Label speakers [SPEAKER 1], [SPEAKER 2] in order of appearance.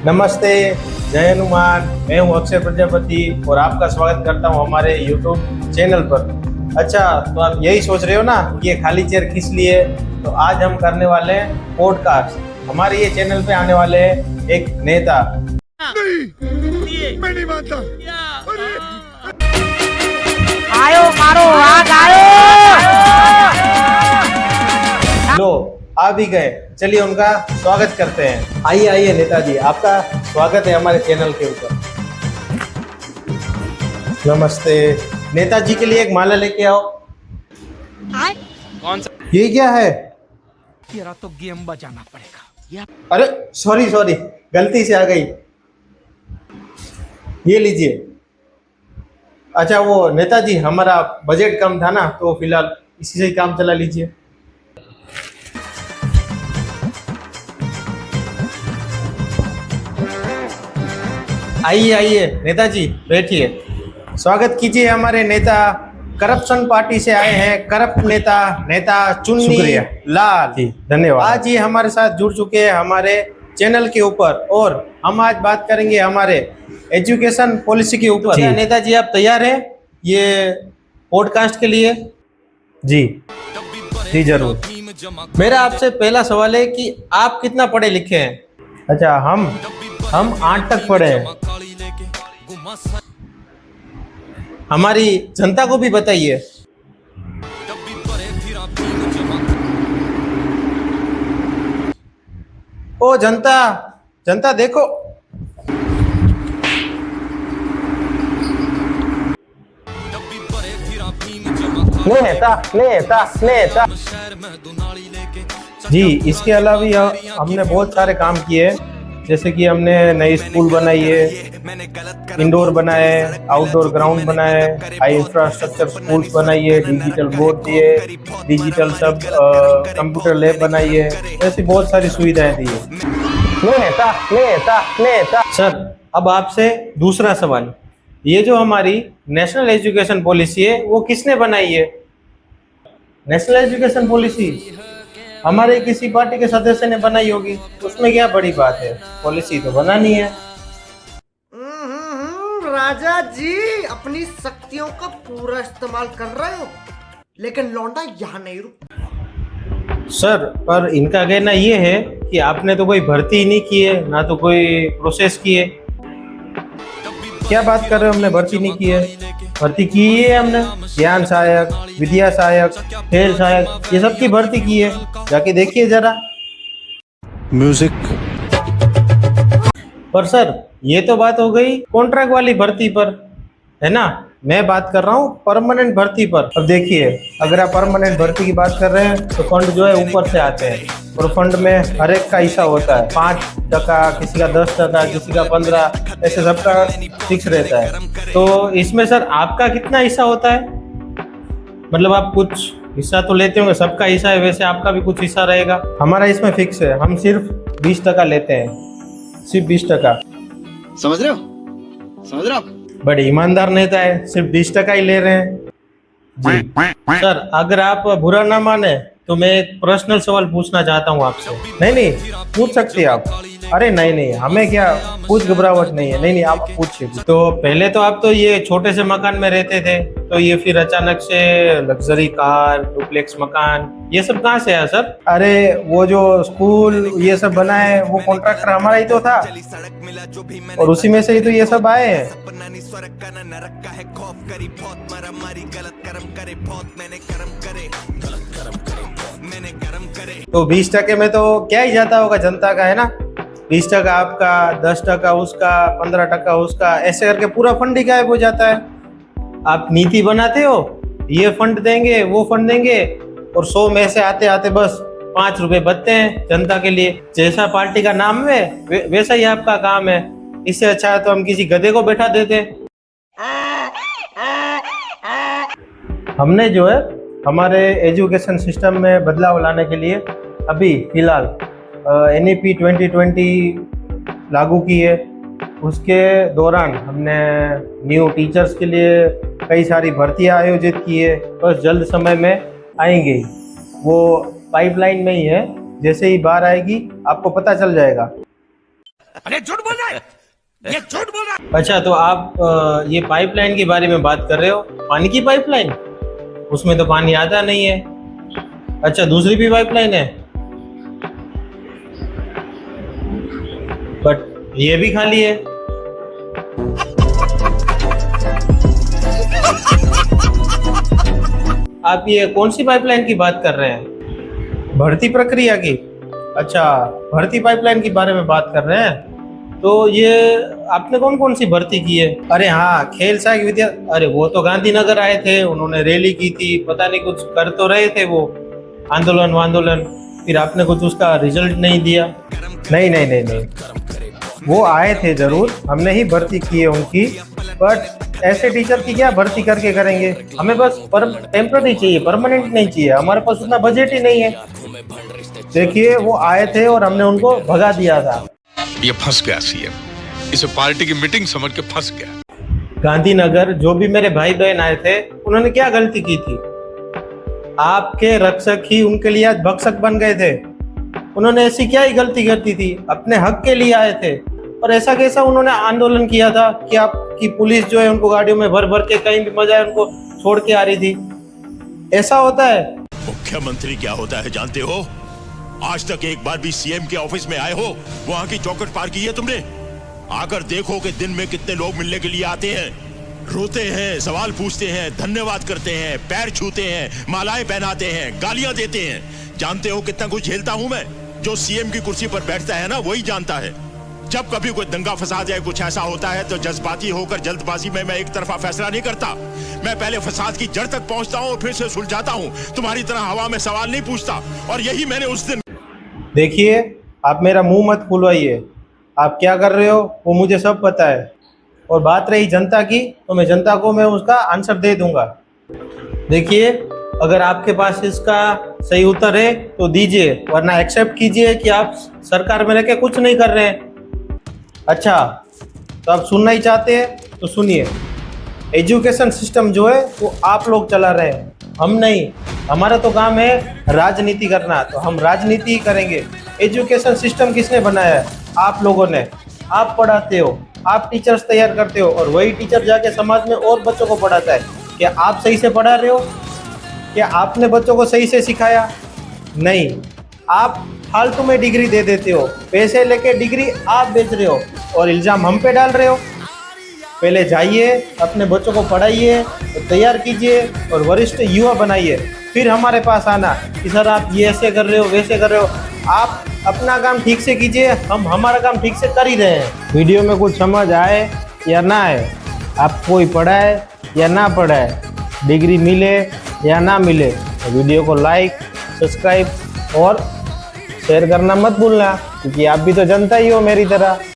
[SPEAKER 1] नमस्ते, जय हनुमान। मैं हूं अक्षय प्रजापति और आपका स्वागत करता हूं हमारे YouTube चैनल पर। अच्छा, तो आप यही सोच रहे हो ना कि ये खाली चेयर किस लिए? तो आज हम करने वाले हैं पॉडकास्ट। हमारे ये चैनल पे आने वाले हैं एक नेता।
[SPEAKER 2] नहीं, मैं नहीं मानता।
[SPEAKER 3] आयो मारो आग आयो।
[SPEAKER 1] लो, आ भी गए। चलिए उनका स्वागत करते हैं। आइए आइए नेताजी, आपका स्वागत है हमारे चैनल के ऊपर। नमस्ते। नेताजी के लिए एक माला लेके आओ।
[SPEAKER 2] कौन सा?
[SPEAKER 1] ये क्या है?
[SPEAKER 2] तेरा तो गेम बजाना पड़ेगा।
[SPEAKER 1] अरे सॉरी सॉरी, गलती से आ गई। ये लीजिए। अच्छा वो नेताजी, हमारा बजट कम था ना, तो फिलहाल इसी से ही काम चला लीजिए। आइए आइए नेताजी, बैठिए। स्वागत कीजिए हमारे नेता। करप्शन पार्टी से आए हैं, करप्ट नेता, नेता चुन्नी लाल जी। धन्यवाद। आज ये हमारे साथ जुड़ चुके हैं हमारे चैनल के ऊपर, और हम आज बात करेंगे हमारे एजुकेशन पॉलिसी के ऊपर। क्या नेताजी आप तैयार हैं ये पॉडकास्ट के लिए? जी जी जरूर। मेरा आपसे पहला सवाल है कि आप कितना पढ़े लिखे हैं? अच्छा, हम 8 तक पढ़े हैं। हमारी जनता को भी बताइए। ओ जनता, जनता देखो। नेता नेता नेता जी। इसके अलावा भी हमने बहुत सारे काम किए हैं, जैसे कि हमने नई स्कूल बनाई है, इंडोर बनाए, आउटडोर ग्राउंड बनाए, हाई इंफ्रास्ट्रक्चर स्कूल्स बनाई है, डिजिटल बोर्ड दिए, डिजिटल सब कंप्यूटर लैब बनाई है, ऐसी बहुत सारी सुविधाएं दी है। नेता नेता नेता। सर, अब आपसे दूसरा सवाल। ये जो हमारी नेशनल एजुकेशन पॉलिसी है वो किसने बनाई है? नेशनल एजुकेशन पॉलिसी हमारे किसी पार्टी के सदस्य ने बनाई होगी, उसमें क्या बड़ी बात है? पॉलिसी तो बनानी है।
[SPEAKER 3] राजा जी अपनी शक्तियों का पूरा इस्तेमाल कर रहे हो, लेकिन लौंडा यहाँ नहीं रुक।
[SPEAKER 1] सर, पर इनका कहना ये है कि आपने तो कोई भर्ती ही नहीं की है, ना तो कोई प्रोसेस की है। क्या बात कर रहे हो? हमने भर्ती नहीं की है? भर्ती की है हमने। ज्ञान सहायक, विद्या सहायक, खेल सहायक, ये सब की भर्ती की है। जाके देखिए जरा।
[SPEAKER 2] म्यूजिक।
[SPEAKER 1] पर सर, ये तो बात हो गई कॉन्ट्रैक्ट वाली भर्ती पर, है ना? मैं बात कर रहा हूँ परमानेंट भर्ती पर। अब देखिए, अगर आप परमानेंट भर्ती की बात कर रहे हैं तो फंड जो है ऊपर से आते हैं, और फंड में हर एक का हिस्सा होता है। 5%, किसी का 10%, किसी का 15%, ऐसे सबका फिक्स रहता है। तो इसमें सर आपका कितना हिस्सा होता है? मतलब आप कुछ हिस्सा तो लेते होंगे, सबका हिस्सा है, वैसे आपका भी कुछ हिस्सा रहेगा। हमारा इसमें फिक्स है, हम सिर्फ 20% लेते हैं, सिर्फ 20%।
[SPEAKER 4] समझ रहे हो? समझ रहे हो?
[SPEAKER 1] बड़े ईमानदार नेता है, सिर्फ 20% ही ले रहे हैं। जी सर, अगर आप बुरा ना माने तो मैं एक पर्सनल सवाल पूछना चाहता हूँ आपसे। नहीं नहीं, पूछ सकते हैं आप। अरे नहीं नहीं, हमें क्या कुछ घबराहट नहीं है। नहीं नहीं, आप पूछिए। तो पहले तो आप तो ये छोटे से मकान में रहते थे, तो ये फिर अचानक से लग्जरी कार, डुप्लेक्स मकान, ये सब कहाँ से आया सर? अरे वो जो स्कूल ये सब बना है वो कॉन्ट्रैक्टर हमारा ही तो था, और उसी में से ही तो ये सब आए हैं। तो 20% में तो क्या ही जाता होगा जनता का, है ना? 20% आपका, 10% उसका, 15% उसका, ऐसे करके पूरा फंड ही गायब हो जाता है। आप नीति बनाते हो, ये फंड देंगे, वो फंड देंगे, और 100 में से आते आते बस 5 रुपए बचते हैं जनता के लिए। जैसा पार्टी का नाम है वैसा ही आपका काम है। इससे अच्छा है तो हम किसी गधे को बैठा देते। हमने जो है हमारे एजुकेशन सिस्टम में बदलाव लाने के लिए अभी फिलहाल NEP 2020 लागू की है। उसके दौरान हमने न्यू टीचर्स के लिए कई सारी भर्तियां आयोजित की है, बस जल्द समय में आएंगी। वो पाइपलाइन में ही है, जैसे ही बाहर आएगी आपको पता चल जाएगा।
[SPEAKER 2] अरे झूठ बोल रहा है, ये झूठ बोल रहा है।
[SPEAKER 1] अच्छा, तो आप ये पाइपलाइन के बारे में बात कर रहे हो, पानी की पाइपलाइन? उसमें तो पानी आता नहीं है। अच्छा, दूसरी भी पाइपलाइन है, बट ये भी खाली है। आप ये कौन सी पाइपलाइन की बात कर रहे हैं? भर्ती प्रक्रिया की? अच्छा, भर्ती पाइपलाइन के बारे में बात कर रहे हैं। तो ये आपने कौन कौन सी भर्ती की है? अरे हाँ, खेल सहायक विद्या, अरे वो तो गांधीनगर आए थे, उन्होंने रैली की थी, पता नहीं कुछ कर तो रहे थे वो, आंदोलन, फिर आपने कुछ उसका रिजल्ट नहीं दिया। नहीं नहीं नहीं नहीं, वो आए थे जरूर, हमने ही भर्ती की है उनकी, बट ऐसे टीचर की क्या भर्ती करके करेंगे? हमें बस टेम्पररी चाहिए, परमानेंट नहीं चाहिए, हमारे पास उतना बजट ही नहीं है। देखिए, वो आए थे और हमने उनको भगा दिया था।
[SPEAKER 5] ये फंस गया सीएम, इसे पार्टी की मीटिंग समझ के फंस गया।
[SPEAKER 1] गांधीनगर जो भी मेरे भाई बहन आए थे, उन्होंने क्या गलती की थी? आपके रक्षक ही उनके लिए आज भक्षक बन गए थे। उन्होंने ऐसी क्या ही गलती करती थी? अपने हक के लिए आए थे, और ऐसा कैसा उन्होंने आंदोलन किया था कि आपकी पुलिस जो है उनको गाड़ियों में भर भर के कहीं भी मजा है उनको छोड़ के आ रही थी? ऐसा होता है?
[SPEAKER 6] मुख्यमंत्री क्या होता है जानते हो? आज तक एक बार भी सीएम के ऑफिस में आए हो? वहां की चौखट पार की है तुमने? आकर देखो कि दिन में कितने लोग मिलने के लिए आते हैं, रोते हैं, सवाल पूछते हैं, धन्यवाद करते हैं, पैर छूते हैं, मालाएं पहनाते हैं, गालियां देते हैं। जानते हो कितना कुछ झेलता हूं मैं? जो सीएम की कुर्सी पर बैठता है ना, वही जानता है। जब कभी कोई दंगा फसाद या कुछ ऐसा होता है तो जज्बाती होकर जल्दबाजी में मैं एक तरफा फैसला नहीं करता। मैं पहले फसाद की जड़ तक पहुंचता हूं और फिर से सुलझाता हूं। तुम्हारी तरह हवा में सवाल नहीं पूछता। और यही मैंने उस दिन।
[SPEAKER 1] देखिए, आप मेरा मुंह मत खुलवाइए, आप क्या कर रहे हो वो मुझे सब पता है। और बात रही जनता की, तो मैं जनता को मैं उसका आंसर दे दूंगा। देखिए, अगर आपके पास इसका सही उत्तर है तो दीजिए, वरना एक्सेप्ट कीजिए कि आप सरकार में रह के कुछ नहीं कर रहे हैं। अच्छा, तो आप सुनना ही चाहते हैं तो सुनिए। एजुकेशन सिस्टम जो है वो आप लोग चला रहे हैं, हम नहीं। हमारा तो काम है राजनीति करना, तो हम राजनीति ही करेंगे। एजुकेशन सिस्टम किसने बनाया है? आप लोगों ने। आप पढ़ाते हो, आप टीचर्स तैयार करते हो, और वही टीचर जाके समाज में और बच्चों को पढ़ाता है। क्या आप सही से पढ़ा रहे हो? क्या आपने बच्चों को सही से सिखाया? नहीं, आप फालतू में डिग्री दे देते हो, पैसे लेके डिग्री आप बेच रहे हो और इल्जाम हम पे डाल रहे हो। पहले जाइए, अपने बच्चों को पढ़ाइए, तो तैयार कीजिए और वरिष्ठ युवा बनाइए, फिर हमारे पास आना कि सर आप ये ऐसे कर रहे हो, वैसे कर रहे हो। आप अपना काम ठीक से कीजिए, हम हमारा काम ठीक से कर ही रहे हैं। वीडियो में कुछ समझ आए या ना आए, आप कोई पढ़ाए या ना पढ़ाए, डिग्री मिले या ना मिले, तो वीडियो को लाइक, सब्सक्राइब और शेयर करना मत भूलना, क्योंकि आप भी तो जनता ही हो मेरी तरह।